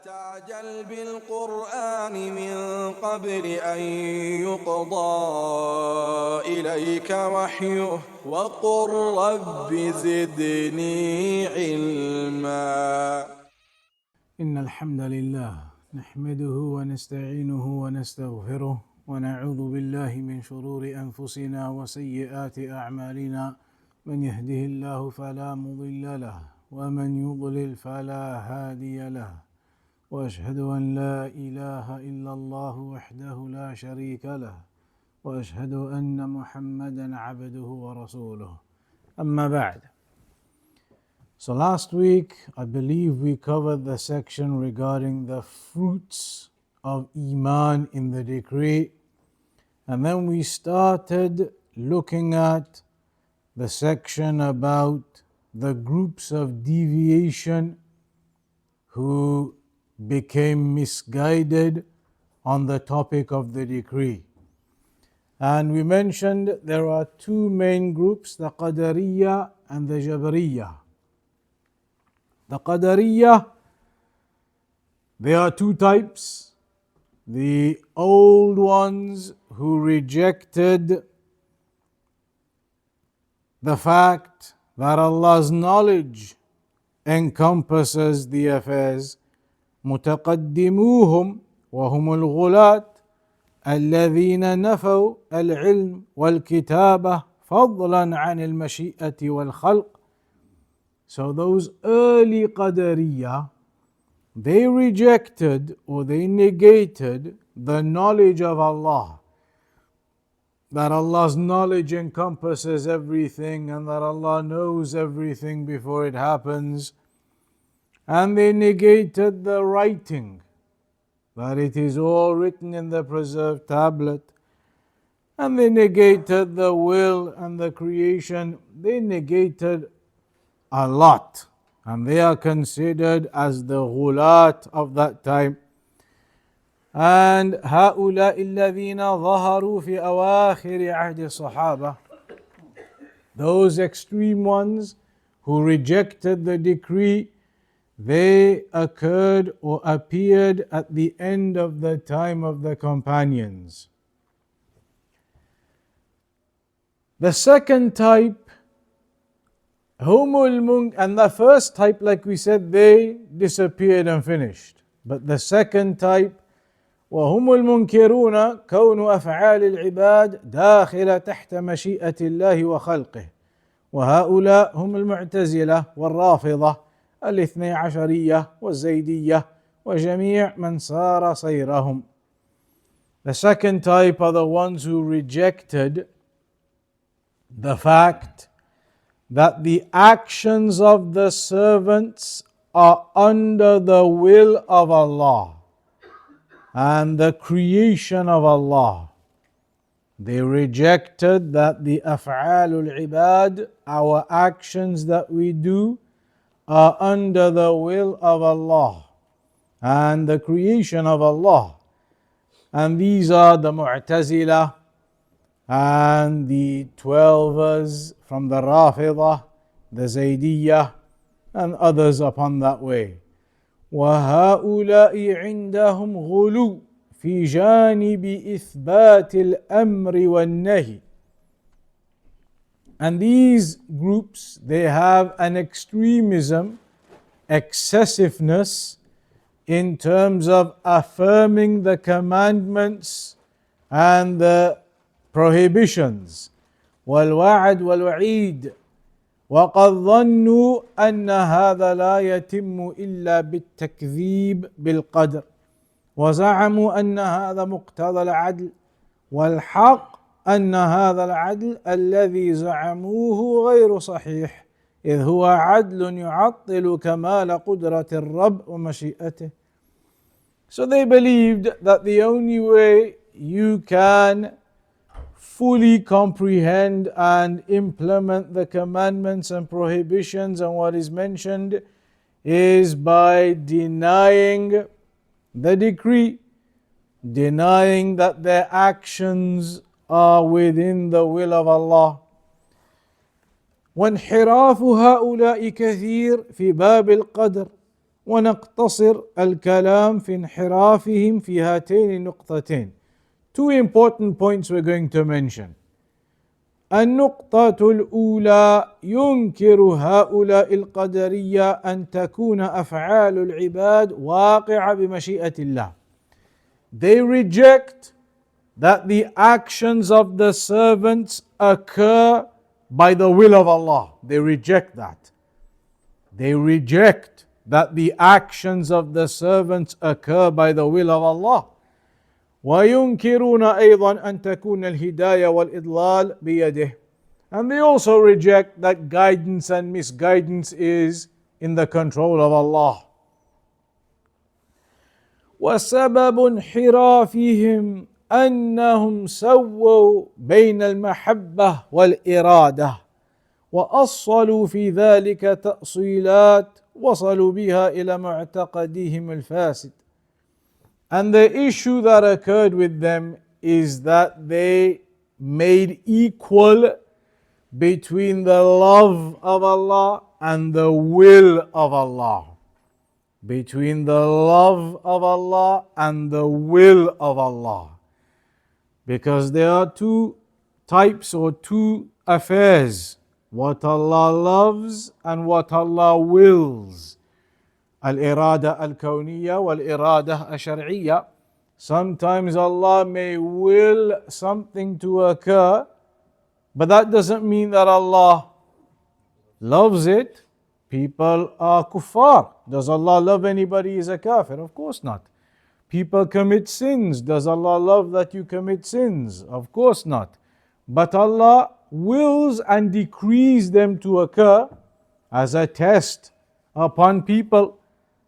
تعجل بالقرآن من قبل أن يقضى إليك وحيه وقل رب زدني علما. إن الحمد لله نحمده ونستعينه ونستغفره ونعوذ بالله من شرور أنفسنا وسيئات أعمالنا. من يهده الله فلا مضل له ومن يضلل فلا هادي له، وأشهد أن لا إله إلا الله وحده لا شريك له، وأشهد أن محمدا عبده ورسوله. أما بعد. So last week, I believe we covered the section regarding the fruits of Iman in the decree, and then we started looking at the section about the groups of deviation who became misguided on the topic of the decree. And we mentioned there are two main groups, the Qadariyyah and the Jabariyyah. The Qadariyyah, there are two types. The old ones who rejected the fact that Allah's knowledge encompasses the affairs. متقدموهم وهم الغلاة الذين نفوا العلم والكتابة فضلا عن المشيئة والخلق. So those early Qadariyyah, they rejected or they negated the knowledge of Allah, that Allah's knowledge encompasses everything and that Allah knows everything before it happens. And they negated the writing, that it is all written in the preserved tablet. And they negated the will and the creation. They negated a lot. And they are considered as the ghulat of that time. And هؤلاء الذين ظهروا في أواخر عهد الصحابة, those extreme ones who rejected the decree, they occurred or appeared at the end of the time of the companions. The second type, and the first type, like we said, they disappeared and finished. But the second type, وهم المنكرون كون أفعال العباد داخلة تحت مشيئة الله وخلقه. وهؤلاء هم المعتزلة والرافضة الاثني عشرية والزيدية وجميع من سار صيرهم. The second type are the ones who rejected the fact that the actions of the servants are under the will of Allah and the creation of Allah. They rejected that the af'alul ibad, our actions that we do, are under the will of Allah and the creation of Allah. And these are the Mu'tazilah and the 12ers from the Rafidah, the Zaydiyah, and others upon that way. وَهَؤُلَاءِ عِنْدَهُمْ غُلُوٌّ فِي جَانِبِ إِثْبَاتِ الْأَمْرِ وَالنَّهِي. And these groups, they have an extremism, excessiveness in terms of affirming the commandments and the prohibitions. وَالْوَعْدِ وَالْوَعِيدِ وَقَدْ ظَنُّوا أَنَّ هَذَا لَا يَتِمُّ إِلَّا بِالتَّكْذِيبِ بِالْقَدْرِ وَزَعَمُوا أَنَّ هَذَا مُقْتَضَى الْعَدْلِ وَالْحَقِّ أن هذا العدل الذي زعموه غير صحيح إذ هو عدل يعطل كمال قدرة الرب ومشيئته. So they believed that the only way you can fully comprehend and implement the commandments and prohibitions and what is mentioned is by denying the decree, denying that their actions are within the will of Allah. وانحراف هؤلاء كثير في باب القدر ونقتصر الكلام في انحرافهم في هاتين النقطتين. Two important points we're going to mention. النقطة الأولى ينكر هؤلاء القدرية أن تكون أفعال العباد واقعة بمشيئة الله. They reject that the actions of the servants occur by the will of Allah. They reject that. They reject that the actions of the servants occur by the will of Allah. وينكرون أيضا أن تكون الهداية والإضلال بيده. And they also reject that guidance and misguidance is in the control of Allah. وسبب انحرافهم أنهم سووا بين المحبة والإرادة وأصلوا في ذلك تأصيلات وصلوا بها إلى معتقدهم الفاسد. And the issue that occurred with them is that they made equal between the love of Allah and the will of Allah. Between the love of Allah and the will of Allah. Because there are two types or two affairs. What Allah loves and what Allah wills. Al-irada al-kawniyya wal-irada al-shar'iyya. Sometimes Allah may will something to occur, but that doesn't mean that Allah loves it. People are kuffar. Does Allah love anybody who's a kafir? Of course not. People commit sins. Does Allah love that you commit sins? Of course not. But Allah wills and decrees them to occur as a test upon people,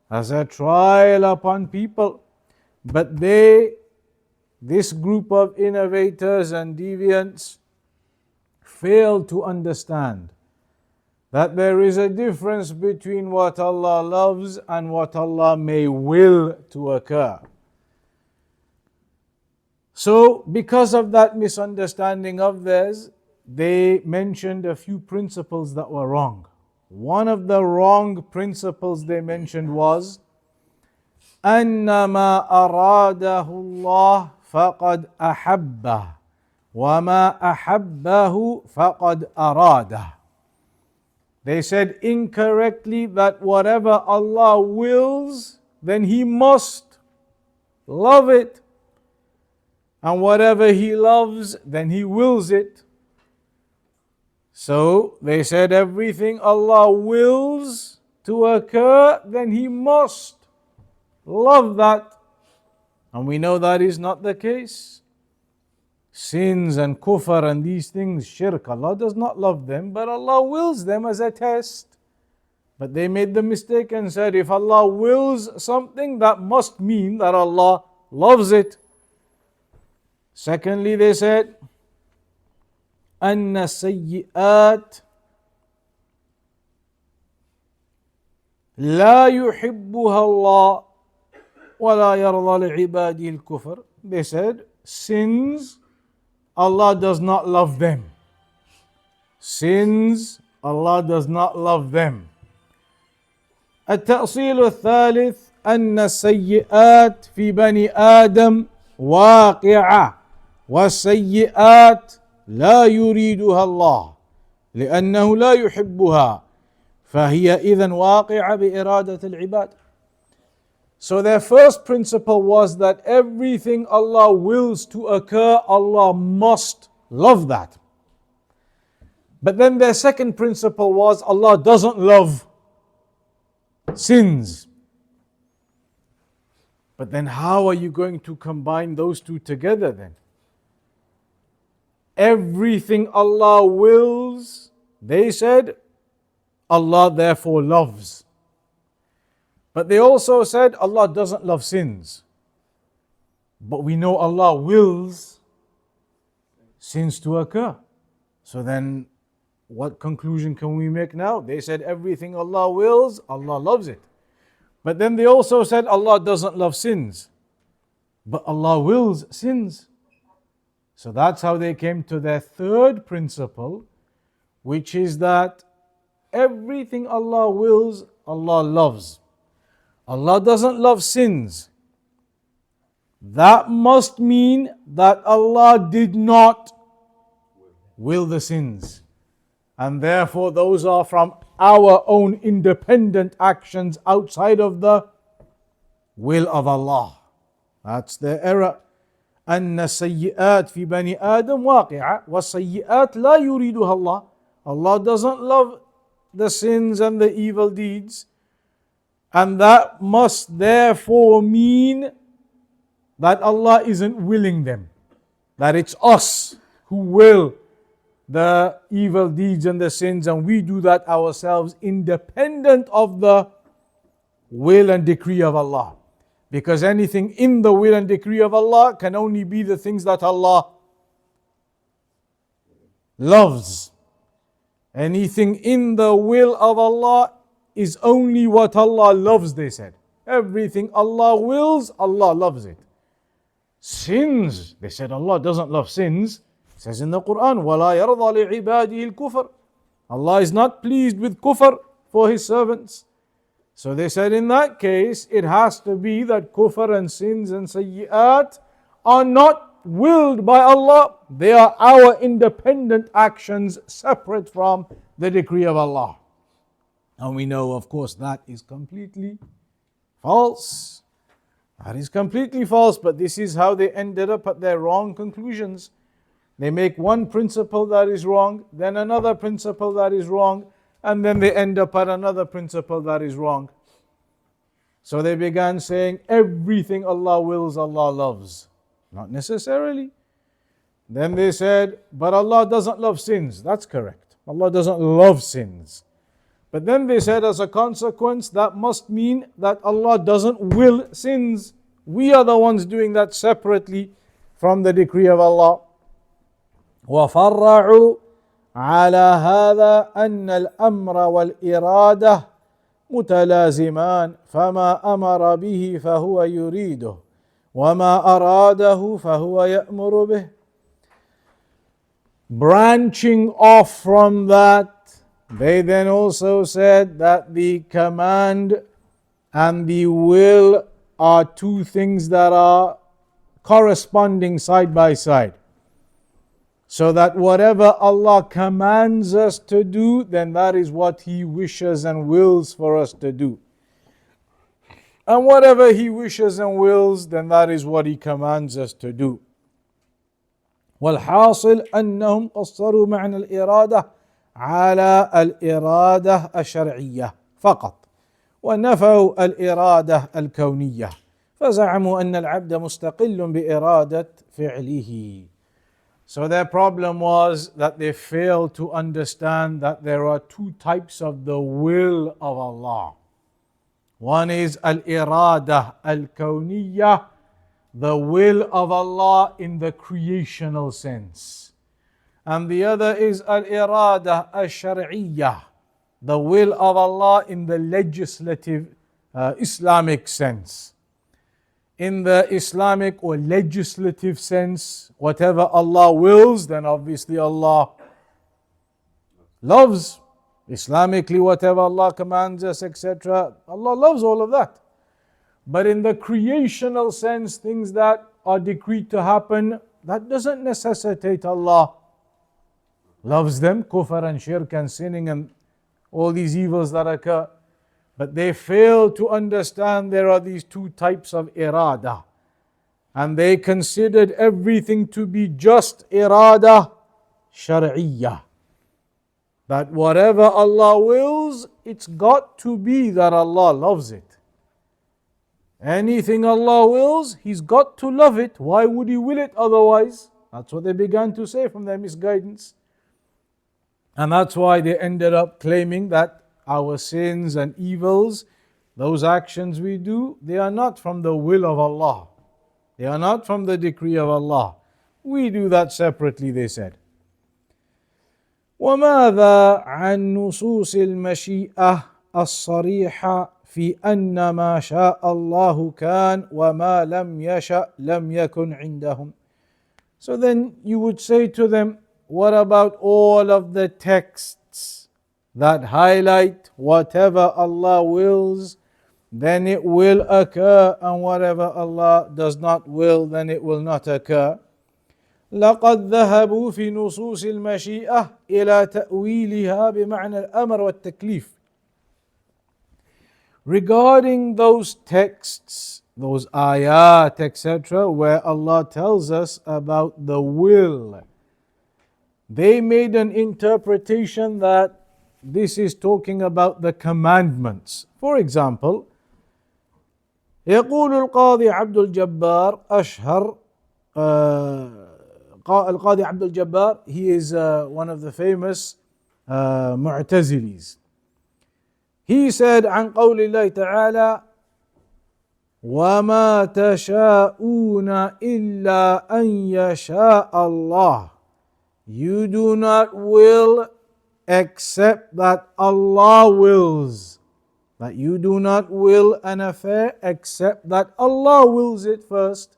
as a trial upon people. But this group of innovators and deviants, fail to understand that there is a difference between what Allah loves and what Allah may will to occur. So, because of that misunderstanding of theirs, they mentioned a few principles that were wrong. One of the wrong principles they mentioned was أن ما أراده الله فقد أحبه وما أحبه فقد أراده. They said incorrectly that whatever Allah wills, then He must love it. And whatever He loves, then He wills it. So they said everything Allah wills to occur, then He must love that. And we know that is not the case. Sins and kufr and these things, shirk, Allah does not love them, but Allah wills them as a test. But they made the mistake and said, if Allah wills something, that must mean that Allah loves it. Secondly, they said, أن السيئات لا يحبها الله ولا يرضى لعباده الكفر. They said, sins, Allah does not love them. Sins, Allah does not love them. التأصيل الثالث أن السيئات في بني آدم واقعة والسيئات لا يريدها الله لأنه لا يحبها فهي إذن واقعة بإرادة العباد. So their first principle was that everything Allah wills to occur, Allah must love that. But then their second principle was Allah doesn't love sins. But then how are you going to combine those two together then? Everything Allah wills, they said, Allah therefore loves. But they also said Allah doesn't love sins. But we know Allah wills sins to occur. So then what conclusion can we make now? They said everything Allah wills, Allah loves it. But then they also said Allah doesn't love sins. But Allah wills sins. So that's how they came to their third principle, which is that everything Allah wills, Allah loves. Allah doesn't love sins, that must mean that Allah did not will the sins. And therefore those are from our own independent actions outside of the will of Allah. That's the error. أن السيئات في بني آدم واقعة والسيئات لا يريدها الله. Allah doesn't love the sins and the evil deeds, and that must therefore mean that Allah isn't willing them, that it's us who will the evil deeds and the sins, and we do that ourselves independent of the will and decree of Allah. Because anything in the will and decree of Allah can only be the things that Allah loves. Anything in the will of Allah is only what Allah loves, they said. Everything Allah wills, Allah loves it. Sins, they said Allah doesn't love sins. It says in the Quran, وَلَا يَرْضَى لِعِبَادِهِ الْكُفْرِ. Allah is not pleased with kufr for His servants. So they said in that case, it has to be that kufr and sins and sayyi'at are not willed by Allah. They are our independent actions separate from the decree of Allah. And we know, of course, that is completely false. That is completely false, but this is how they ended up at their wrong conclusions. They make one principle that is wrong, then another principle that is wrong, and then they end up at another principle that is wrong. So they began saying everything Allah wills, Allah loves. Not necessarily. Then they said, but Allah doesn't love sins. That's correct. Allah doesn't love sins. But then they said, as a consequence, that must mean that Allah doesn't will sins. We are the ones doing that separately from the decree of Allah. وَفَرَّعُوا على هذا أن الأمر والإرادة متلازمان فما أمر به فهو يريده وما أراده فهو يأمر به. Branching off from that, they then also said that the command and the will are two things that are corresponding side by side. So that whatever Allah commands us to do, then that is what He wishes and wills for us to do. And whatever He wishes and wills, then that is what He commands us to do. والحاصل أنهم قصروا معنى الإرادة على الإرادة الشرعية فقط ونفوا الإرادة الكونية فزعموا أن العبد مستقل بإرادة فعله. So their problem was that they failed to understand that there are two types of the will of Allah. One is al-irada al-kawniyah, the will of Allah in the creational sense. And the other is al-irada al-shar'iyyah, the will of Allah in the legislative Islamic sense. In the Islamic or legislative sense, whatever Allah wills, then obviously Allah loves. Islamically, whatever Allah commands us, etc., Allah loves all of that. But in the creational sense, things that are decreed to happen, that doesn't necessitate Allah loves them, kufr and shirk and sinning and all these evils that occur. But they fail to understand there are these two types of irada. And they considered everything to be just irada shar'iyyah. That whatever Allah wills, it's got to be that Allah loves it. Anything Allah wills, He's got to love it. Why would He will it otherwise? That's what they began to say from their misguidance. And that's why they ended up claiming that our sins and evils, those actions we do, they are not from the will of Allah. They are not from the decree of Allah. We do that separately, they said. وماذا عن نصوص المشيئة الصريحة في أن ما شاء الله كان وما لم يشأ لم يكن عندهم. So then you would say to them, what about all of the texts that highlight whatever Allah wills then it will occur, and whatever Allah does not will, then it will not occur. لقد ذهبوا في نصوص المشيئة إلى تأويلها بمعنى الأمر والتكليف. Regarding those texts, those ayat, etc., where Allah tells us about the will, they made an interpretation that this is talking about the commandments. For example, يقول القاضي عبد الجبار أشهر القاضي عبد الجبار, he is one of the famous Mu'tazilis. He said عن قول الله تعالى وما تشاءون إلا أن يشاء الله. You do not will except that Allah wills. That you do not will an affair except that Allah wills it first.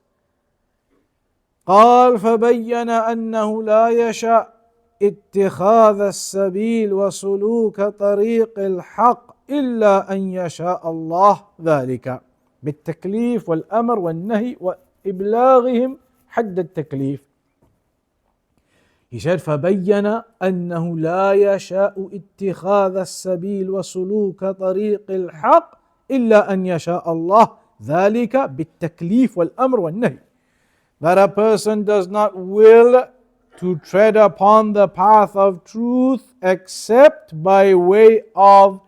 قال فبين أنه لا يشاء اتخاذ السبيل وسلوك طريق الحق إلا أن يشاء الله ذلك بالتكليف والأمر والنهي وإبلاغهم حد التكليف. He said فبين أنه لا يشاء اتخاذ السبيل وسلوك طريق الحق إلا أن يشاء الله ذلك بالتكليف والأمر والنهي. That a person does not will to tread upon the path of truth except by way of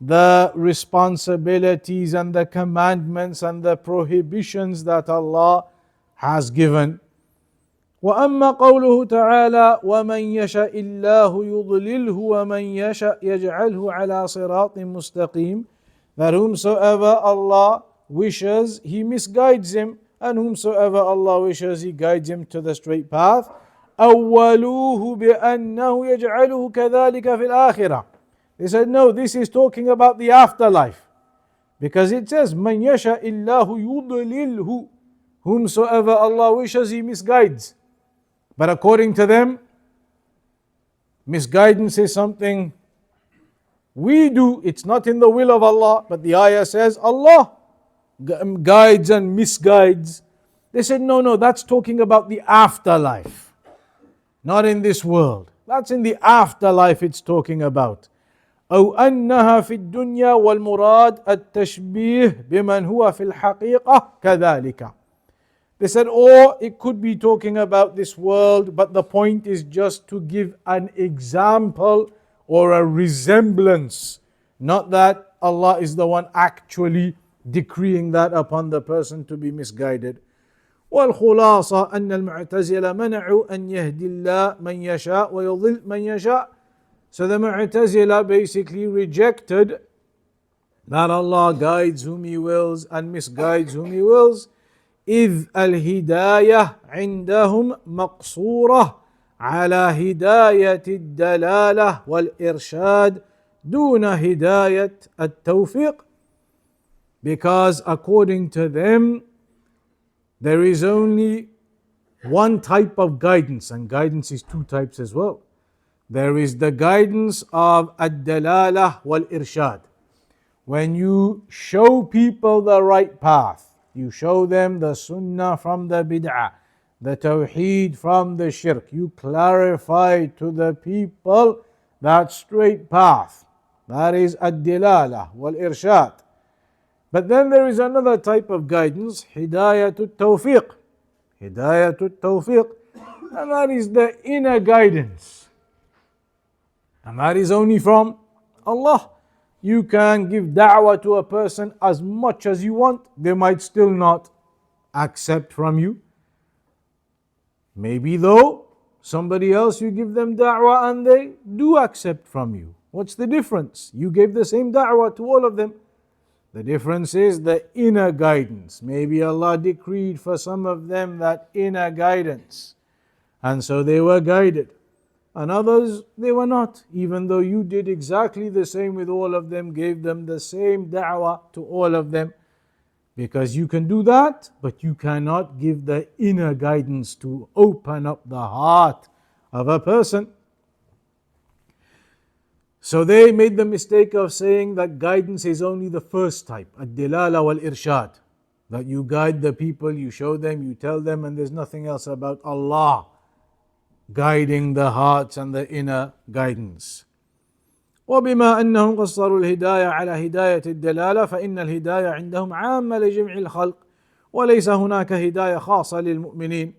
the responsibilities and the commandments and the prohibitions that Allah has given. وأما قوله تعالى ومن يشاء الله يضلله ومن يشاء يجعله على صراط مستقيم, that whomsoever Allah wishes He misguides him, and whomsoever Allah wishes He guides him to the straight path. أولوه بأنه يجعله كذلك في الآخرة. They said no, this is talking about the afterlife, because it says من يشاء الله يضلله, whomsoever Allah wishes He misguides. But according to them, misguidance is something we do. It's not in the will of Allah, but the ayah says Allah guides and misguides. They said no, that's talking about the afterlife, not in this world. That's in the afterlife it's talking about. أو أنها في الدنيا والمراد التشبيه بمن هو في الحقيقة كذلك. They said, or it could be talking about this world, but the point is just to give an example or a resemblance, not that Allah is the one actually decreeing that upon the person to be misguided. والخلاصة أن المعتزلة منعوا أن يهدي الله من يشاء ويضل من يشاء. So the Mu'tazila basically rejected that Allah guides whom He wills and misguides whom He wills. إذ الهداية عندهم مقصورة على هداية الدلالة والإرشاد دون هداية التوفيق. Because according to them, there is only one type of guidance, and guidance is two types as well. There is the guidance of ad-dalalah wal-irshad. When you show people the right path, you show them the sunnah from the bid'ah, the tawheed from the shirk. You clarify to the people that straight path. That is ad-dilalah wal-irshad. But then there is another type of guidance, hidayatul tawfiq. Hidayatul tawfiq. And that is the inner guidance. And that is only from Allah. You can give da'wah to a person as much as you want, they might still not accept from you. Maybe though, somebody else you give them da'wah and they do accept from you. What's the difference? You gave the same da'wah to all of them. The difference is the inner guidance. Maybe Allah decreed for some of them that inner guidance, and so they were guided. And others, they were not. Even though you did exactly the same with all of them, gave them the same da'wah to all of them. Because you can do that, but you cannot give the inner guidance to open up the heart of a person. So they made the mistake of saying that guidance is only the first type, ad-dilala wal-irshad. That you guide the people, you show them, you tell them, and there's nothing else about Allah guiding the hearts and the inner guidance. وبما أنهم قصروا الهداية على هداية الدلالة فإن الهداية عندهم عامة لجميع الخلق وليس هناك هداية خاصة للمؤمنين.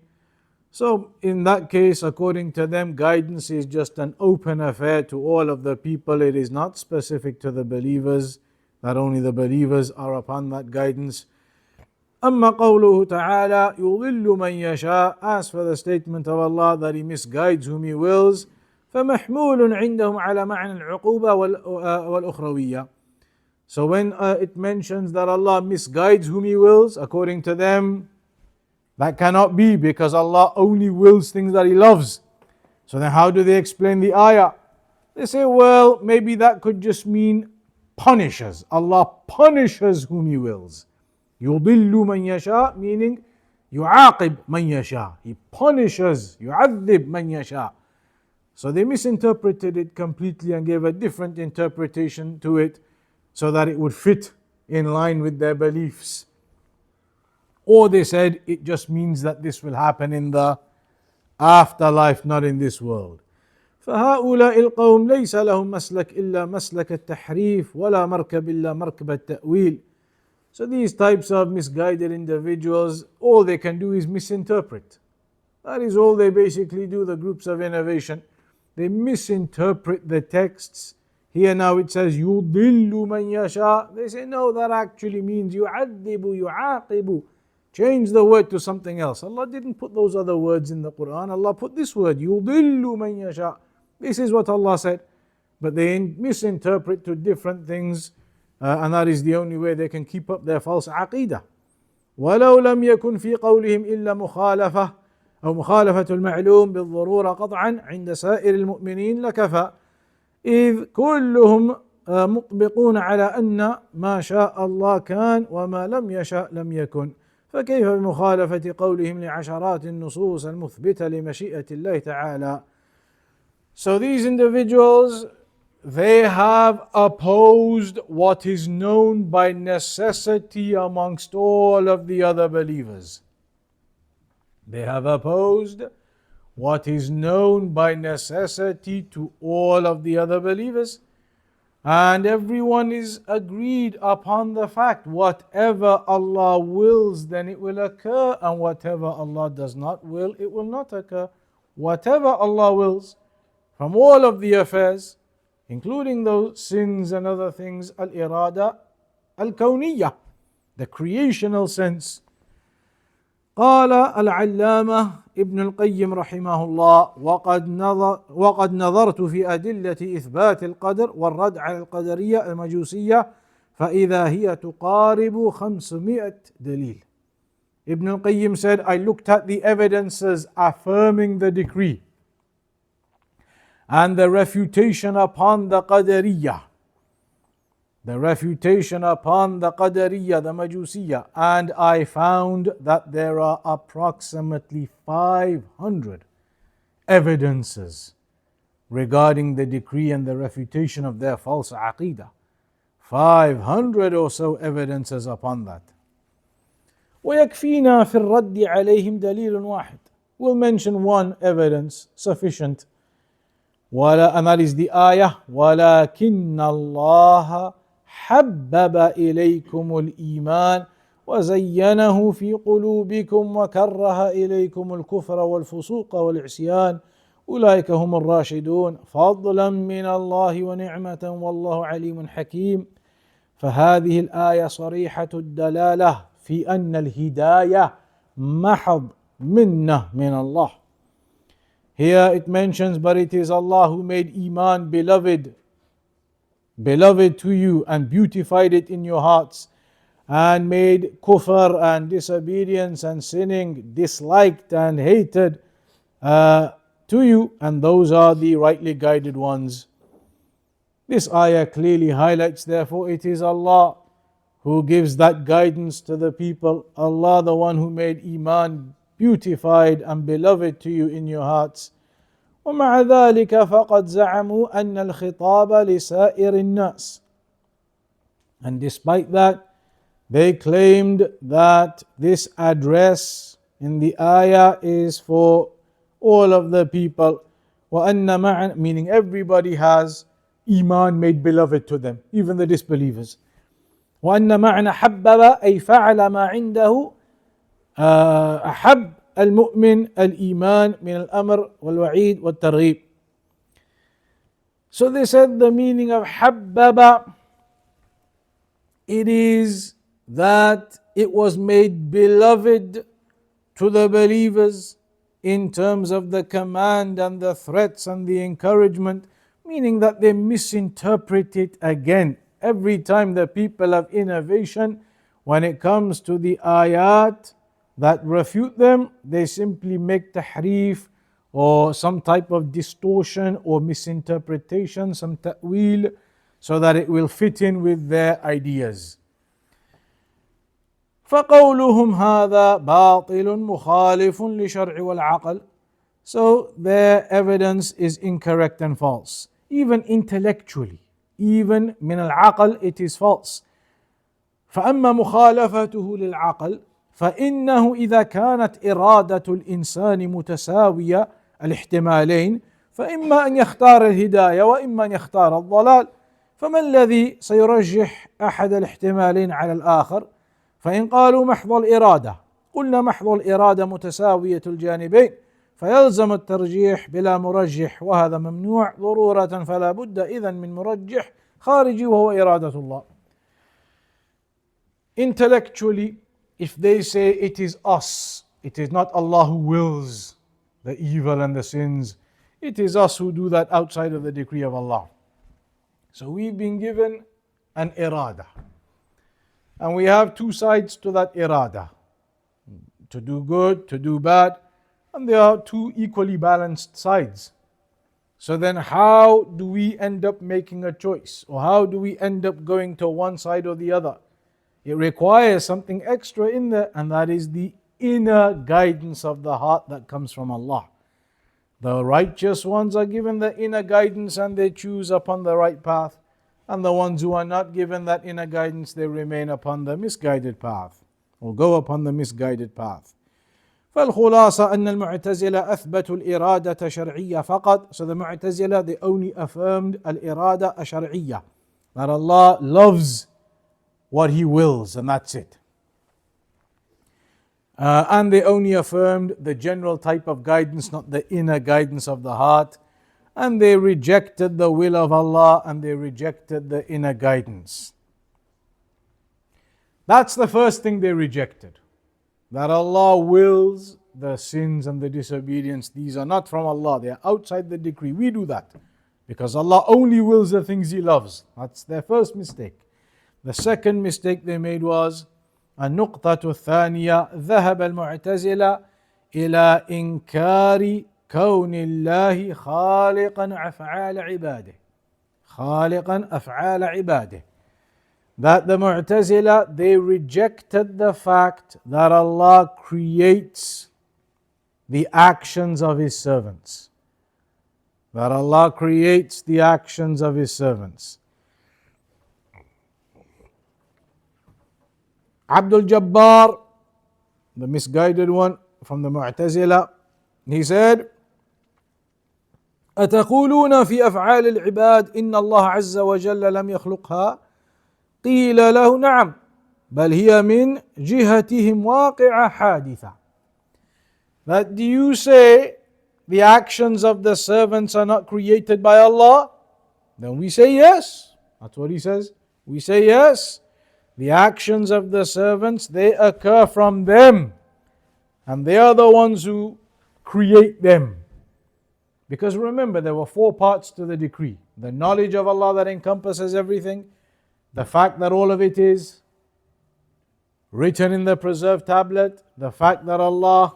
So in that case, according to them, guidance is just an open affair to all of the people. It is not specific to the believers, that only the believers are upon that guidance. أما قوله تعالى يضل من يشاء, as for the statement of Allah that He misguides whom He wills, فمحمول عندهم على معنى العقوبة والأخروية. So when it mentions that Allah misguides whom He wills, according to them, that cannot be, because Allah only wills things that He loves. So then how do they explain the ayah? They say, well, maybe that could just mean punishes. Allah punishes whom He wills. يضل من يشاء, meaning يعاقب من يشاء. He punishes, يعذب من يشاء. So they misinterpreted it completely and gave a different interpretation to it so that it would fit in line with their beliefs. Or they said it just means that this will happen in the afterlife, not in this world. فهؤلاء القوم ليس لهم مسلك إلا مسلك التحريف ولا مركب إلا مركب التأويل. So these types of misguided individuals, all they can do is misinterpret. That is all they basically do, the groups of innovation. They misinterpret the texts. Here now it says يُضِلُّ مَنْ يَشَاء. They say no, that actually means يُعَذِّبُ يُعَاقِبُ. Change the word to something else. Allah didn't put those other words in the Quran. Allah put this word, يُضِلُّ مَنْ يَشَاء. This is what Allah said. But they misinterpret to different things, and that is the only way they can keep up their false aqidah. وَلَوْ لَمْ يَكُنْ فِي قَوْلِهِمْ إِلَّا مُخَالَفَةٌ أو مخالفة المعلوم بالضرورة قطعا عند سائر المؤمنين لكفى إذ كلهم مطبقون على أن ما شاء الله كان وما لم يشاء لم يكن فكيف بمخالفة قولهم لعشرات النصوص المثبتة لمشيئة الله تعالى. So these individuals, they have opposed what is known by necessity amongst all of the other believers. They have opposed what is known by necessity to all of the other believers. And everyone is agreed upon the fact, whatever Allah wills, then it will occur, and whatever Allah does not will, it will not occur. Whatever Allah wills, from all of the affairs, including those sins and other things, al-irada al-kawniyah, the creational sense. قال العلامة ابن القيم رحمه الله وقد نظرت في أدلة إثبات القدر والرد على القدرية المجوسية فإذا هي تقارب 500 دليل. Ibn al-Qayyim said, I looked at the evidences affirming the decree and the refutation upon the Qadariyyah. The refutation upon the Qadariyyah, the Majusiyah, and I found that there are approximately 500 evidences regarding the decree and the refutation of their false aqidah. 500 or so evidences upon that. ويكفينا في الرد عليهم دليل واحد. We'll mention one evidence sufficient. And that is the ayah ولكن الله حبب إليكم الإيمان وزينه في قلوبكم وكره إليكم الكفر والفسوق والعصيان أولئك هم الراشدون فضلا من الله ونعمة والله عليم حكيم. فهذه الآية صريحة الدلالة في أن الهداية محض منة من الله. Here it mentions, but it is Allah who made Iman beloved to you and beautified it in your hearts, and made kufr and disobedience and sinning disliked and hated to you, and those are the rightly guided ones. This ayah clearly highlights, therefore, it is Allah who gives that guidance to the people. Allah, the one who made Iman beautified and beloved to you in your hearts. ومع ذلك فقد زعموا أن الخطاب لسائر الناس. And despite that, they claimed that this address in the ayah is for all of the people. وأن معنى, meaning everybody has Iman made beloved to them, even the disbelievers. وأن معنى حبب أي فعل ما عنده أحب المؤمن الإيمان من الأمر والوعيد والترغيب. So they said the meaning of حبب, it is that it was made beloved to the believers in terms of the command and the threats and the encouragement, meaning that they misinterpret it again. Every time the people of innovation, when it comes to the ayat that refute them, they simply make tahrif or some type of distortion or misinterpretation, some ta'wil, so that it will fit in with their ideas. فقولهم هذا باطل مخالف لشرع والعقل. So their evidence is incorrect and false. Even intellectually, even من العقل, it is false. فأما مخالفته للعقل فإنه إذا كانت إرادة الإنسان متساوية الاحتمالين فإما أن يختار الهداية وإما أن يختار الضلال، فما الذي سيرجح أحد الاحتمالين على الآخر؟ فإن قالوا محض الإرادة قلنا محض الإرادة متساوية الجانبين فيلزم الترجيح بلا مرجح، وهذا ممنوع ضرورة، فلا بد إذن من مرجح خارجي وهو إرادة الله. Intellectually, if they say it is us, it is not Allah who wills the evil and the sins, it is us who do that outside of the decree of Allah. So we've been given an irada, and we have two sides to that irada, to do good, to do bad, and there are two equally balanced sides. So then how do we end up making a choice, or how do we end up going to one side or the other? It requires something extra in there, and that is the inner guidance of the heart that comes from Allah. The righteous ones are given the inner guidance and they choose upon the right path, and the ones who are not given that inner guidance, they remain upon the misguided path, or go upon the misguided path. فالخلاصة أن المعتزلة أثبتوا الإرادة شرعية فقط. So the Mu'tazila, they only affirmed الإرادة الشرعية, that Allah loves what He wills, and that's it. And they only affirmed the general type of guidance, not the inner guidance of the heart. And they rejected the will of Allah, and they rejected the inner guidance. That's the first thing they rejected, that Allah wills the sins and the disobedience. These are not from Allah, they are outside the decree. We do that because Allah only wills the things He loves. That's their first mistake. The second mistake they made was النقطة الثانية، ذهب المعتزلة إلى إنكار كون الله خالقا أفعال عباده، خالقا أفعال عباده. That the Mu'tazila, they rejected the fact that Allah creates the actions of His servants. That Allah creates the actions of His servants. Abdul Jabbar, the misguided one from the Mu'tazila, he said, أتقولون في أفعال العباد إن الله عز وجل لم يخلقها؟ قيل له نعم بل هي من جهتهم واقعة حادثة. That do you say the actions of the servants are not created by Allah? Then we say yes. That's what he says. We say yes. The actions of the servants, they occur from them, and they are the ones who create them. Because remember, there were 4 parts to the decree: the knowledge of Allah that encompasses everything, the fact that all of it is written in the preserved tablet, the fact that Allah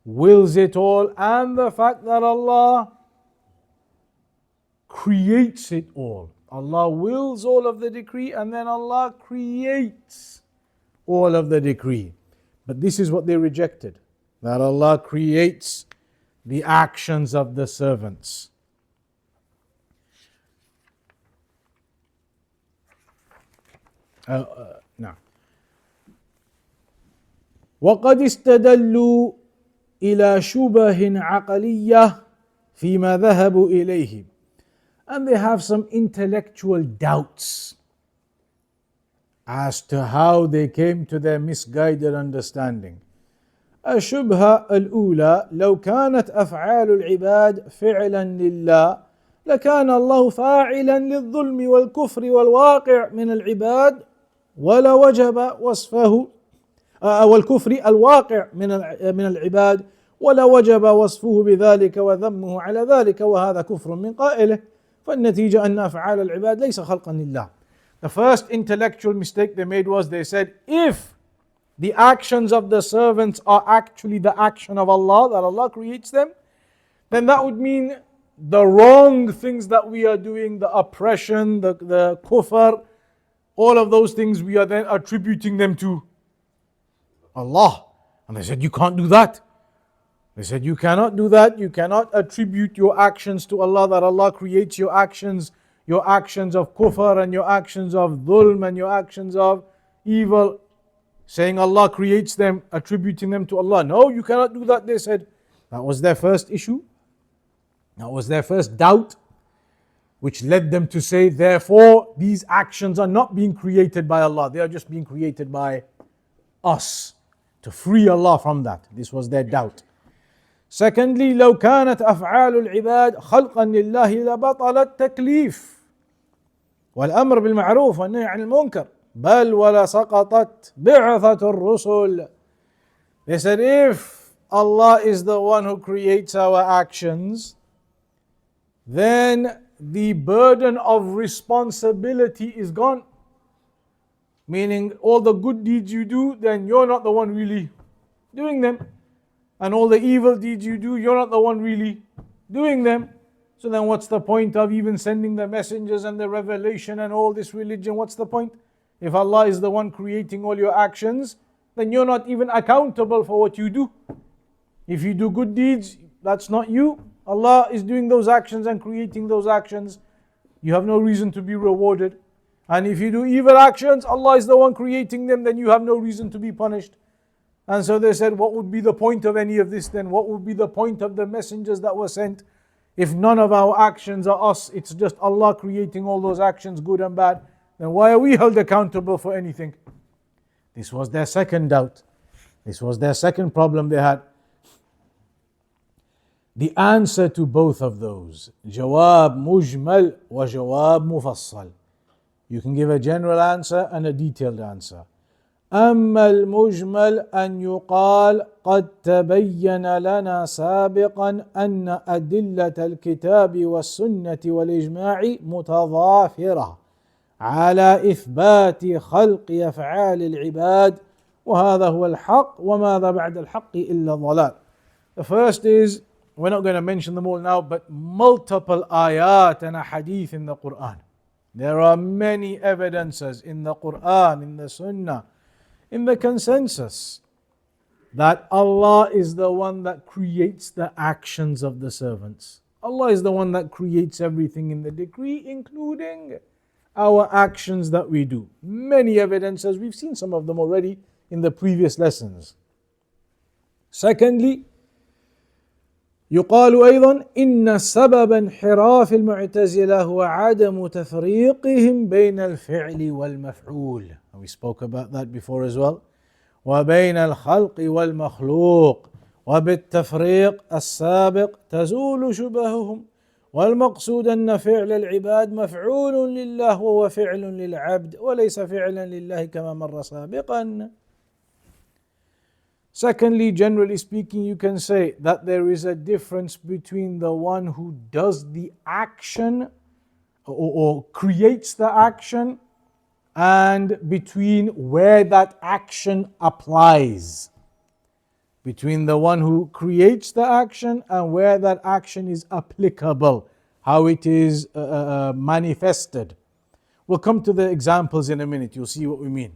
wills it all, and the fact that Allah creates it all. Allah wills all of the decree, and then Allah creates all of the decree. But this is what they rejected, that Allah creates the actions of the servants. Now, وقد استدلوا إلى شبه عقلية فيما ذهبوا إليه, and they have some intellectual doubts as to how they came to their misguided understanding. الشبهة الأولى: لو كانت أفعال العباد فعلا لله لكان الله فاعلا للظلم والكفر والواقع من العباد ولا وجب وصفه والكفر الواقع من العباد ولا وجب وصفه بذلك وذمه على ذلك وهذا كفر من قائله فالنتيجة أن أفعال العباد ليس خلقا لله. The first intellectual mistake they made was they said, if the actions of the servants are actually the action of Allah, that Allah creates them, then that would mean the wrong things that we are doing, the oppression, the kufr, all of those things, we are then attributing them to Allah. And they said, you can't do that. They said, you cannot do that. You cannot attribute your actions to Allah, that Allah creates your actions of kufr and your actions of dhulm and your actions of evil, saying Allah creates them, attributing them to Allah. No, you cannot do that, they said. That was their first issue. That was their first doubt, which led them to say, therefore, these actions are not being created by Allah. They are just being created by us, to free Allah from that. This was their doubt. Secondly, لو كانت أفعال العباد خلقا لله لبطل التكليف والأمر بالمعروف والنهي عن المنكر بل ولا سقطت بعثة الرسل. They said, if Allah is the one who creates our actions, then the burden of responsibility is gone. Meaning, all the good deeds you do, then you're not the one really doing them. And all the evil deeds you do, you're not the one really doing them. So then what's the point of even sending the messengers and the revelation and all this religion? What's the point? If Allah is the one creating all your actions, then you're not even accountable for what you do. If you do good deeds, that's not you. Allah is doing those actions and creating those actions. You have no reason to be rewarded. And if you do evil actions, Allah is the one creating them, then you have no reason to be punished. And so they said, what would be the point of any of this then? What would be the point of the messengers that were sent? If none of our actions are us, it's just Allah creating all those actions, good and bad, then why are we held accountable for anything? This was their second doubt. This was their second problem they had. The answer to both of those, jawab mujmal wa jawab mufassal. You can give a general answer and a detailed answer. أما المجمل أن يقال قد تبين لنا سابقا أن أدلة الكتاب والسنة والإجماع متضافرة على إثبات خلق أفعال العباد وهذا هو الحق وماذا بعد الحق إلا الضلال. The first is, we're not going to mention them all now, but multiple ayat and a hadith in the Quran. There are many evidences in the Quran, in the Sunnah, in the consensus that Allah is the one that creates the actions of the servants. Allah is the one that creates everything in the decree, including our actions that we do. Many evidences, we've seen some of them already in the previous lessons. Secondly, يقال أيضا إن سبب انحراف المعتزلة هو عدم تفريقهم بين الفعل والمفعول. And we spoke about that before as well. وبين الخلق والمخلوق وبالتفريق السابق تزول شبههم والمقصود أن فعل العباد مفعول لله وهو فعل للعبد وليس فعلا لله كما مر سابقا. Secondly, generally speaking, you can say that there is a difference between the one who does the action or creates the action and between where that action applies. Between the one who creates the action and where that action is applicable, how it is manifested. We'll come to the examples in a minute, you'll see what we mean.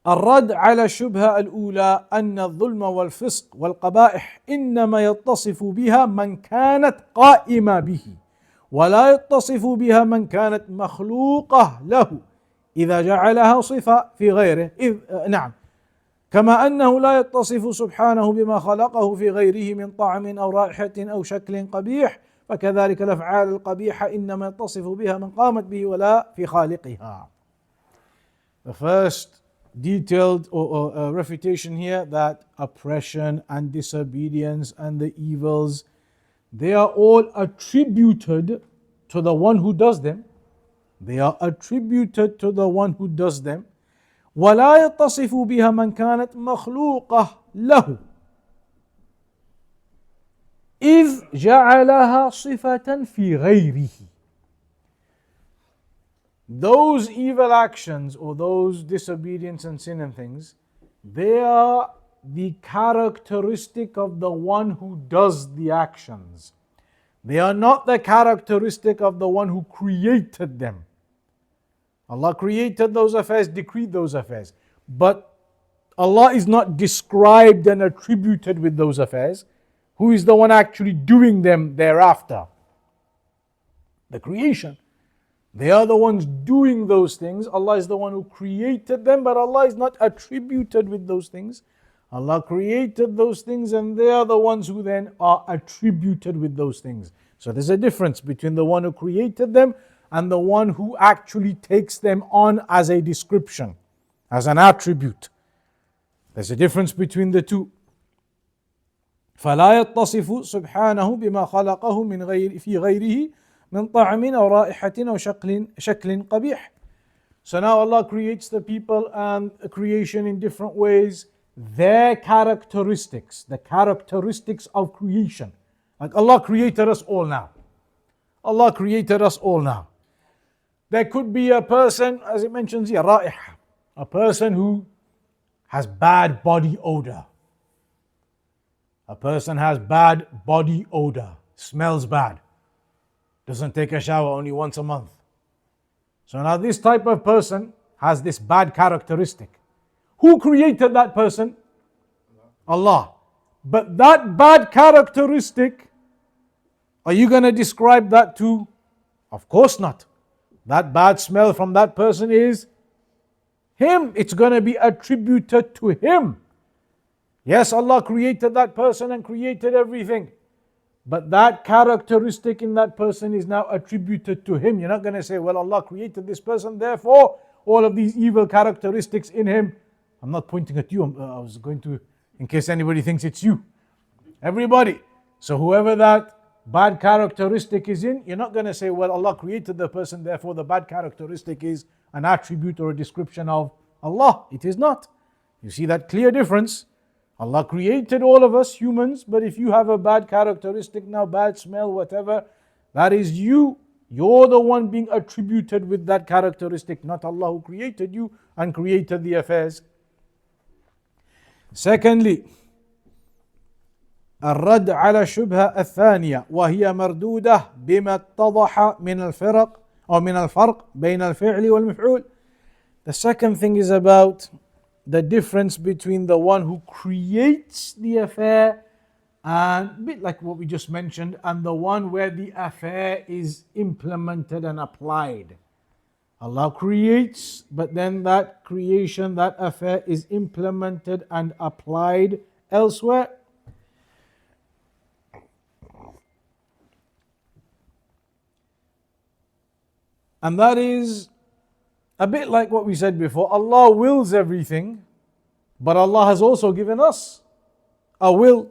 الرد على الشبهة الأولى أن الظلم والفسق والقبائح إنما يتصف بها من كانت قائمة به ولا يتصف بها من كانت مخلوقة له إذا جعلها صفة في غيره نعم، كما أنه لا يتصف سبحانه بما خلقه في غيره من طعم أو رائحة أو شكل قبيح، فكذلك الأفعال القبيحة إنما يتصف بها من قامت به ولا في خالقها. The first detailed refutation here that oppression and disobedience and the evils, they are all attributed to the one who does them. They are attributed to the one who does them. ولا يتصف بها من كانت مخلوقة له إذ جعلها صفة في غيره. Those evil actions or those disobedience and sin and things, they are the characteristic of the one who does the actions. They are not the characteristic of the one who created them. Allah created those affairs, decreed those affairs. But Allah is not described and attributed with those affairs. Who is the one actually doing them thereafter? The creation. They are the ones doing those things. Allah is the one who created them, but Allah is not attributed with those things. Allah created those things and they are the ones who then are attributed with those things. So there's a difference between the one who created them and the one who actually takes them on as a description, as an attribute. There's a difference between the two. فلا يتصف سبحانه بما خلقه من غير في غيره من طعم أو رائحة أو شكل قبيح. So now Allah creates the people and creation in different ways. Their characteristics, the characteristics of creation. Like Allah created us all now. Allah created us all now. There could be a person, as it mentions here, رائحة, a person who has bad body odor. A person has bad body odor, smells bad, doesn't take a shower only once a month. So now this type of person has this bad characteristic. Who created that person? Allah. But that bad characteristic, are you going to describe that to? Of course not. That bad smell from that person is him. It's going to be attributed to him. Yes, Allah created that person and created everything. But that characteristic in that person is now attributed to him. You're not going to say, well, Allah created this person, therefore all of these evil characteristics in him. I'm not pointing at you. I was going to, in case anybody thinks it's you. Everybody. So whoever that bad characteristic is in, you're not going to say, well, Allah created the person, therefore the bad characteristic is an attribute or a description of Allah. It is not. You see that clear difference? Allah created all of us humans, but if you have a bad characteristic now, bad smell, whatever, that is you. You're the one being attributed with that characteristic, not Allah who created you and created the affairs. Secondly, الرد على الشبهة الثانية وهي مردودة بما اتضح من الفرق أو من الفرق بين الفعل والمفعول. The second thing is about the difference between the one who creates the affair and a bit like what we just mentioned, and the one where the affair is implemented and applied. Allah creates, but then that creation, that affair is implemented and applied elsewhere. And that is a bit like what we said before. Allah wills everything, but Allah has also given us a will.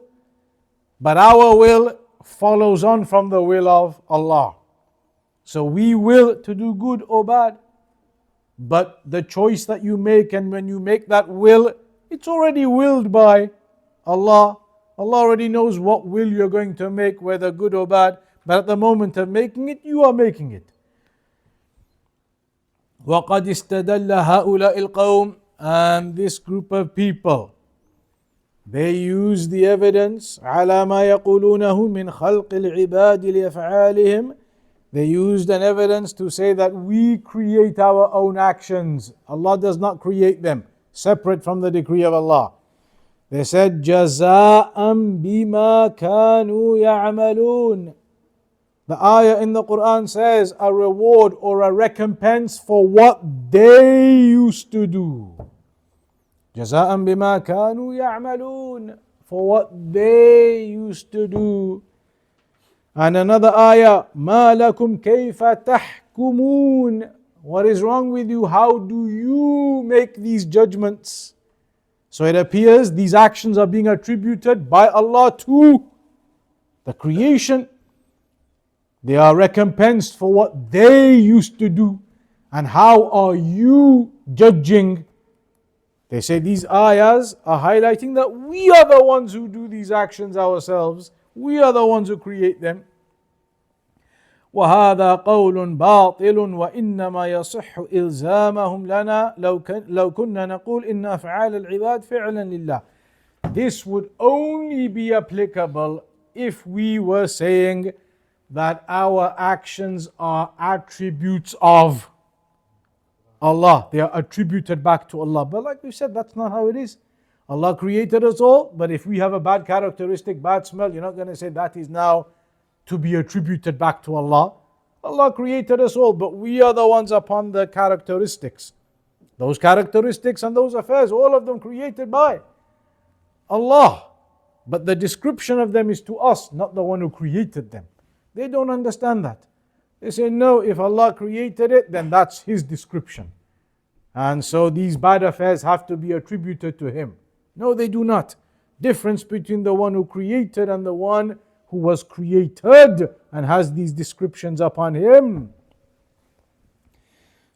But our will follows on from the will of Allah. So we will to do good or bad. But the choice that you make, and when you make that will, it's already willed by Allah. Allah already knows what will you're going to make, whether good or bad. But at the moment of making it, you are making it. وَقَدْ اسْتَدَلَّ هَؤُلَاءِ الْقَوْمِ, and this group of people, they use the evidence على ما يقولونه من خلق العباد لأفعالهم. They used an evidence to say that we create our own actions. Allah does not create them. separate from the decree of Allah. They said, جَزَاءً بِمَا كَانُوا يَعْمَلُونَ. The ayah in the Quran says a reward or a recompense for what they used to do. جَزَاءً بِمَا كَانُوا يَعْمَلُونَ. For what they used to do. And another ayah, مَا لَكُمْ كَيْفَ تَحْكُمُونَ. What is wrong with you? How do you make these judgments? So it appears these actions are being attributed by Allah to the creation. They are recompensed for what they used to do. And how are you judging? They say these ayahs are highlighting that we are the ones who do these actions ourselves. We are the ones who create them. وهذا قول باطل وإنما يصح إلزامهم لنا لو كنا نقول إن أفعال العباد فعلا لله. This would only be applicable if we were saying that our actions are attributes of Allah. They are attributed back to Allah. But like we said, that's not how it is. Allah created us all, but if we have a bad characteristic, bad smell, you're not going to say that is now to be attributed back to Allah. Allah created us all, but we are the ones upon the characteristics. Those characteristics and those affairs, all of them created by Allah. But the description of them is to us, not the one who created them. They don't understand that. They say, no, if Allah created it, then that's His description. And so these bad affairs have to be attributed to Him. No, they do not. Difference between the one who created and the one who was created and has these descriptions upon him.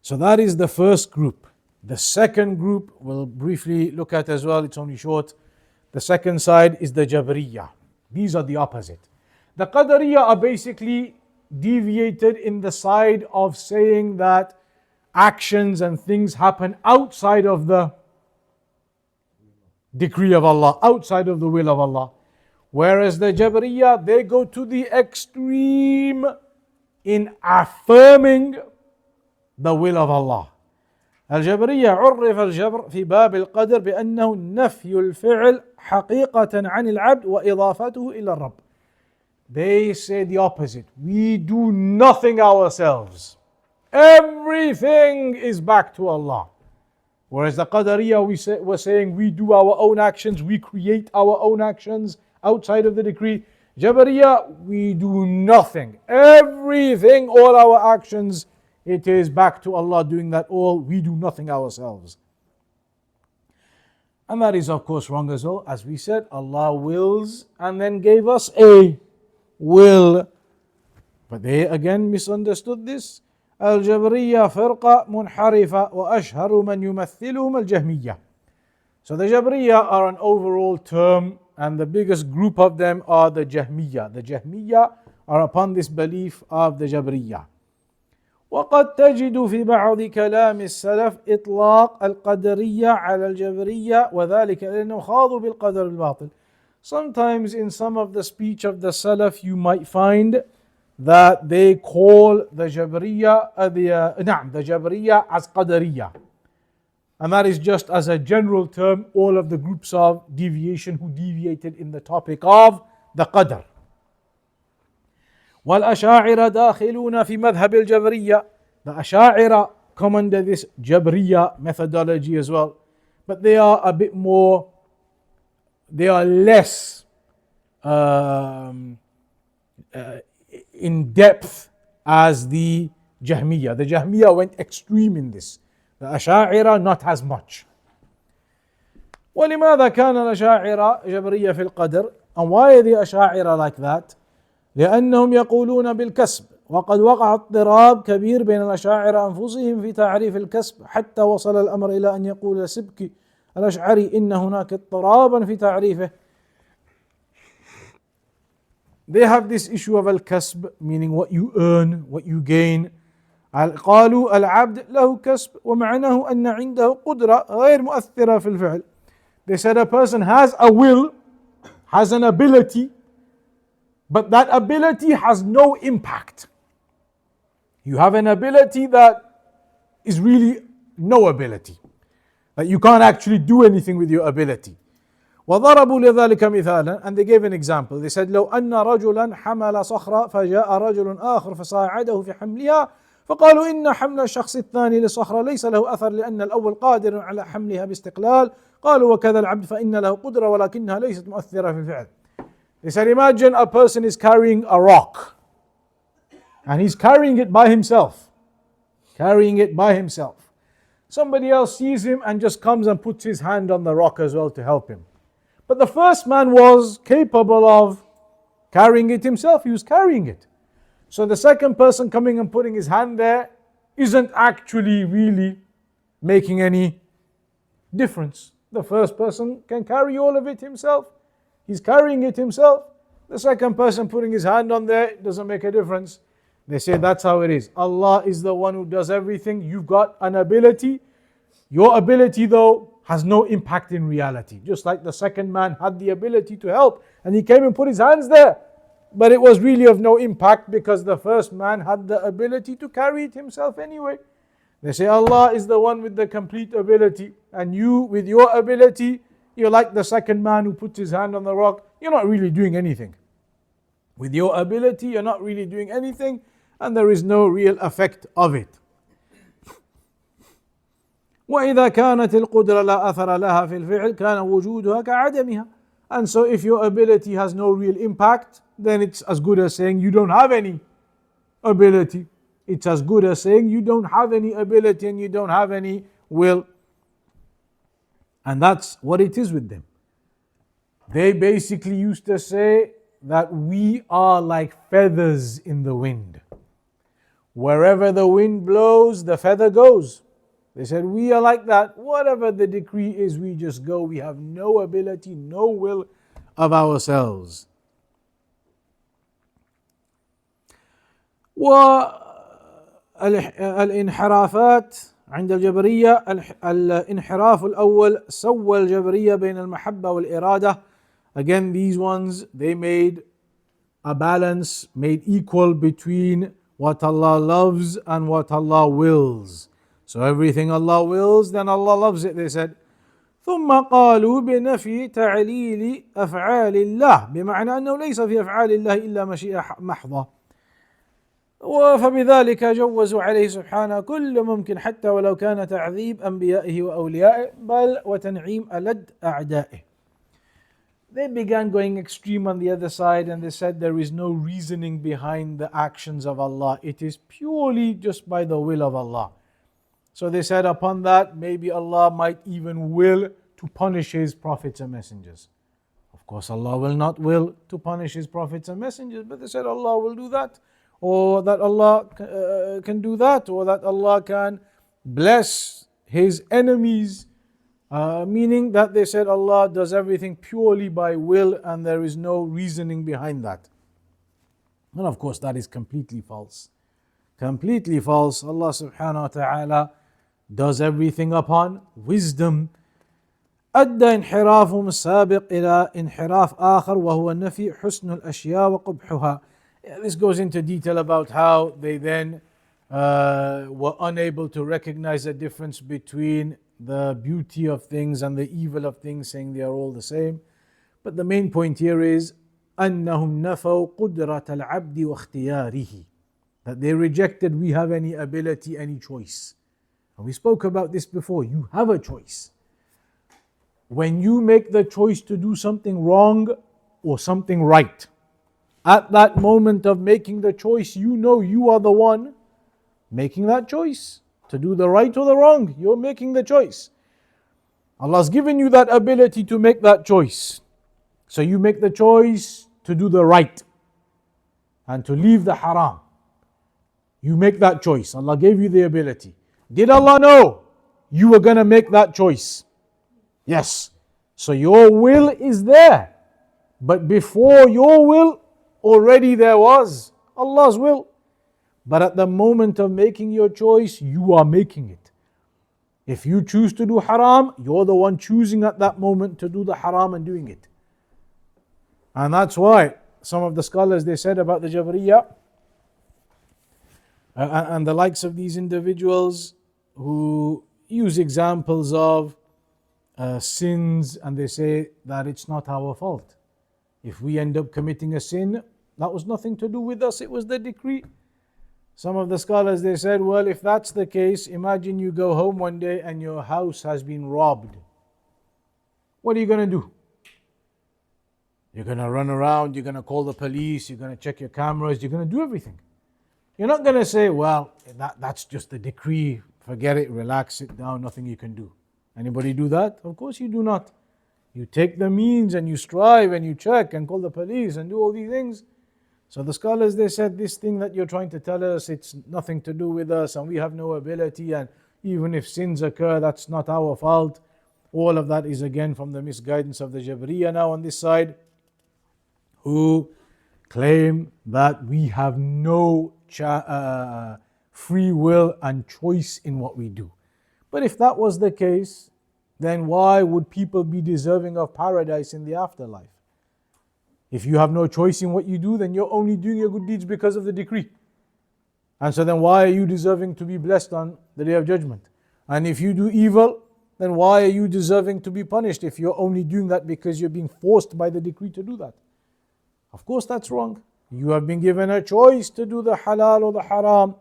So that is the first group. The second group we'll briefly look at as well, it's only short. The second side is the Jabariyyah. These are the opposite. The Qadariyyah are basically deviated in the side of saying that actions and things happen outside of the decree of Allah, outside of the will of Allah. Whereas the Jabariyyah, they go to the extreme in affirming the will of Allah. الجبرية عرف الجبر في باب القدر بأنه نفي الفعل حقيقة عن العبد وإضافته إلى الرب. They say the opposite. We do nothing ourselves. Everything is back to Allah. Whereas the Qadariyyah were saying we do our own actions, we create our own actions outside of the decree. Jabariyyah, we do nothing. Everything, all our actions, it is back to Allah doing that all. We do nothing ourselves. And that is of course wrong as well. As we said, Allah wills and then gave us a will. But they again misunderstood this. Al-Jabariyyah firqa munharifa wa ashharu man yumathilhum al-Jahmiyyah. So the Jabariyyah are an overall term, and the biggest group of them are the Jahmiyyah. The Jahmiyyah are upon this belief of the Jabariyyah. وقد تجد في بعض كلام السلف إطلاق القدرية على الجبرية وذلك لأنهم خاضوا بالقدر الباطل. Sometimes in some of the speech of the Salaf you might find that they call the Jabariyyah the Jabariyyah as Qadariyyah. And that is just as a general term, all of the groups of deviation who deviated in the topic of the Qadr. والأشاعرة داخلون في مذهب الجبرية. The Ashā'irah come under this Jabariyyah methodology as well. But they are a bit more, they are less in depth as the Jahmiyyah. The Jahmiyyah went extreme in this. The Ashā'irah not as much. ولماذا كان الأشاعرة جبرية في القدر? And why are the Ashā'irah like that? لأنهم يقولون بالكسب وقد وقع اضطراب كبير بين الأشاعرة أنفسهم في تعريف الكسب حتى وصل الأمر إلى أن يقول سبكي الأشعري إن هناك اضطرابا في تعريفه. They have this issue of al-kasb, meaning what you earn, what you gain. قالوا العبد له كسب ومعناه أن عنده قدرة غير مؤثرة في الفعل. They said a person has a will, has an ability, but that ability has no impact. You have an ability that is really no ability. That you can't actually do anything with your ability. وضربوا لذلك مثالا, and they gave an example. They said لو أن رجلا حمل صخرة فجاء رجل آخر فساعده في حملها فقالوا إن حمل الشخص الثاني للصخرة ليس له أثر لأن الأول قادر على حملها باستقلال. قالوا وكذا العبد فإن له قدرة ولكنها ليست مؤثرة في الفعل. They said imagine a person is carrying a rock and he's carrying it by himself. Carrying it by himself. Somebody else sees him and just comes and puts his hand on the rock as well to help him. But the first man was capable of carrying it himself. He was carrying it. So the second person coming and putting his hand there isn't actually really making any difference. The first person can carry all of it himself. He's carrying it himself. The second person putting his hand on there, it doesn't make a difference. They say that's how it is. Allah is the one who does everything. You've got an ability. Your ability though has no impact in reality. Just like the second man had the ability to help and he came and put his hands there. But it was really of no impact because the first man had the ability to carry it himself anyway. They say Allah is the one with the complete ability, and you with your ability, you're like the second man who puts his hand on the rock. You're not really doing anything. With your ability, you're not really doing anything, and there is no real effect of it. وإذا كانت القدرة لا أثر لها في الفعل كان وجودها كعدمها. And so if your ability has no real impact, then it's as good as saying you don't have any ability. It's as good as saying you don't have any ability and you don't have any will. And that's what it is with them. They basically used to say that we are like feathers in the wind. Wherever the wind blows, the feather goes. They said we are like that. Whatever the decree is, we just go. We have no ability, no will of ourselves. والانحرافات عند الجبرية الانحراف الأول سوى الجبرية بين المحبة والإرادة. Again, these ones, they made a balance, made equal between what Allah loves and what Allah wills. So everything Allah wills, then Allah loves it, they said. ثم قالوا بنفي تعليل أفعال الله بمعنى أنه ليس في أفعال الله إلا مشيئة محضة. فبذلك جوزوا عليه سبحانه كل ممكن حتى ولو كان تعذيب أنبيائه وأوليائه بل وتنعيم ألد أعدائه. They began going extreme on the other side and they said there is no reasoning behind the actions of Allah. It is purely just by the will of Allah. So they said upon that maybe Allah might even will to punish His prophets and messengers. Of course Allah will not will to punish His prophets and messengers, but they said Allah will do that, or that Allah can do that, or that Allah can bless His enemies. Meaning that they said Allah does everything purely by will and there is no reasoning behind that. And of course that is completely false. Completely false. Allah subhanahu wa ta'ala does everything upon wisdom. أدى انحرافهم السابق إلى انحراف آخر وهو النفي حسن الأشياء وقبحها. This goes into detail about how they then were unable to recognize the difference between the beauty of things and the evil of things, saying they are all the same. But the main point here is أنهم نفوا قدرة العبد واختياره, that they rejected we have any ability, any choice. And we spoke about this before. You have a choice. When you make the choice to do something wrong or something right, at that moment of making the choice, you know you are the one making that choice. To do the right or the wrong, you're making the choice. Allah's given you that ability to make that choice. So you make the choice to do the right and to leave the haram. You make that choice. Allah gave you the ability. Did Allah know you were going to make that choice? Yes. So your will is there. But before your will, already there was Allah's will. But at the moment of making your choice, you are making it. If you choose to do haram, you're the one choosing at that moment to do the haram and doing it. And that's why some of the scholars, they said about the Jabariyyah and the likes of these individuals who use examples of sins and they say that it's not our fault. If we end up committing a sin, that was nothing to do with us, it was the decree. Some of the scholars, they said, well, if that's the case, imagine you go home one day and your house has been robbed. What are you going to do? You're going to run around, you're going to call the police, you're going to check your cameras, you're going to do everything. You're not going to say, well, that's just the decree, forget it, relax, sit down, nothing you can do. Anybody do that? Of course you do not. You take the means and you strive and you check and call the police and do all these things. So the scholars, they said, this thing that you're trying to tell us, it's nothing to do with us and we have no ability, and even if sins occur, that's not our fault. All of that is again from the misguidance of the Jabariyyah now on this side, who claim that we have no free will and choice in what we do. But if that was the case, then why would people be deserving of paradise in the afterlife? If you have no choice in what you do, then you're only doing your good deeds because of the decree. And so then why are you deserving to be blessed on the Day of Judgment? And if you do evil, then why are you deserving to be punished if you're only doing that because you're being forced by the decree to do that? Of course that's wrong. You have been given a choice to do the halal or the haram,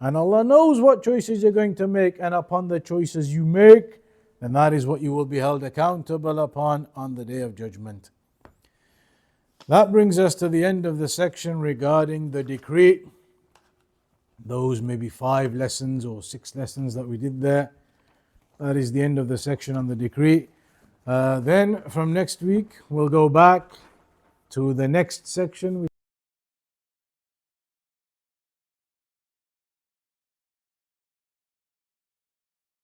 and Allah knows what choices you're going to make, and upon the choices you make, then that is what you will be held accountable upon on the Day of Judgment. That brings us to the end of the section regarding the decree. Those maybe 5 lessons or 6 lessons that we did there. That is the end of the section on the decree. Then from next week we'll go back to the next section.